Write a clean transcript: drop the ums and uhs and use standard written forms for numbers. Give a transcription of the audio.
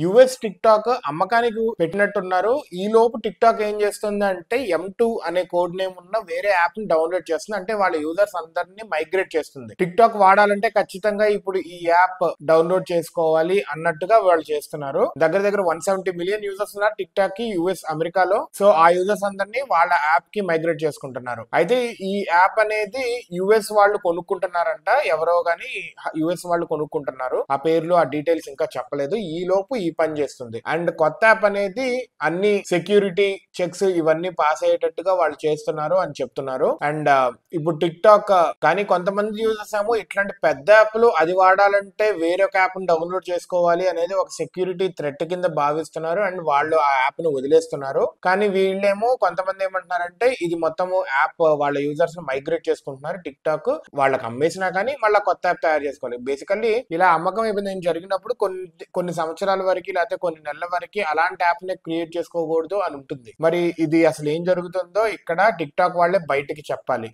US tick talk అమ్మకానికి పెట్టినట్టున్నారు. ఈ లోపు టిక్ టాక్ ఏం చేస్తుంది అంటే M2 అనే కోడ్ నేమ్ ఉన్న వేరే యాప్ ని డౌన్లోడ్ చేస్తుంది. అంటే వాళ్ళ యూజర్స్ అందరినీ మైగ్రేట్ చేస్తుంది. టిక్ టాక్ వాడాలంటే ఖచ్చితంగా ఇప్పుడు ఈ యాప్ డౌన్లోడ్ చేసుకోవాలి అన్నట్టుగా వాళ్ళు చేస్తున్నారు. దగ్గర దగ్గర 170 మిలియన్ యూజర్స్ ఉన్నారు టిక్ టాక్ కి యుఎస్ అమెరికాలో. సో ఆ యూజర్స్ అందరినీ వాళ్ళ యాప్ కి మైగ్రేట్ చేసుకుంటున్నారు. అయితే ఈ యాప్ అనేది యుఎస్ వాళ్ళు కొనుక్కుంటున్నారంట. ఎవరో గాని యుఎస్ వాళ్ళు కొనుక్కుంటున్నారు. ఆ పేర్లు ఆ డీటెయిల్స్ ఇంకా చెప్పలేదు. ఈ లోపు ఈ పని చేస్తుంది. అండ్ కొత్త యాప్ అనేది అన్ని సెక్యూరిటీ చెక్స్ ఇవన్నీ పాస్ అయ్యేటట్టుగా వాళ్ళు చేస్తున్నారు అని చెప్తున్నారు. అండ్ ఇప్పుడు టిక్ టాక్ కానీ కొంతమంది యూజర్స్ ఏమో ఇట్లాంటి పెద్ద యాప్లు అది వాడాలంటే వేరొక యాప్ ని డౌన్లోడ్ చేసుకోవాలి అనేది ఒక సెక్యూరిటీ థ్రెట్ కింద భావిస్తున్నారు. అండ్ వాళ్ళు ఆ యాప్ ను వదిలేస్తున్నారు. కానీ వీళ్ళేమో కొంతమంది ఏమంటున్నారంటే ఇది మొత్తము యాప్ వాళ్ళ యూజర్స్ ని మైగ్రేట్ చేసుకుంటున్నారు. టిక్ టాక్ వాళ్ళకి అమ్మేసినా కానీ మళ్ళీ కొత్త యాప్ తయారు చేసుకోవాలి. బేసికల్లీ ఇలా అమ్మకం ఏమైనా జరిగినప్పుడు కొన్ని సంవత్సరాల వరకు లేకపోతే కొన్ని నెలల వరకు అలాంటి యాప్ ని క్రియేట్ చేసుకోకూడదు అని ఉంటుంది. మరి ఇది అసలు ఏం జరుగుతుందో ఇక్కడ టిక్ టాక్ వాళ్ళే బయటికి చెప్పాలి.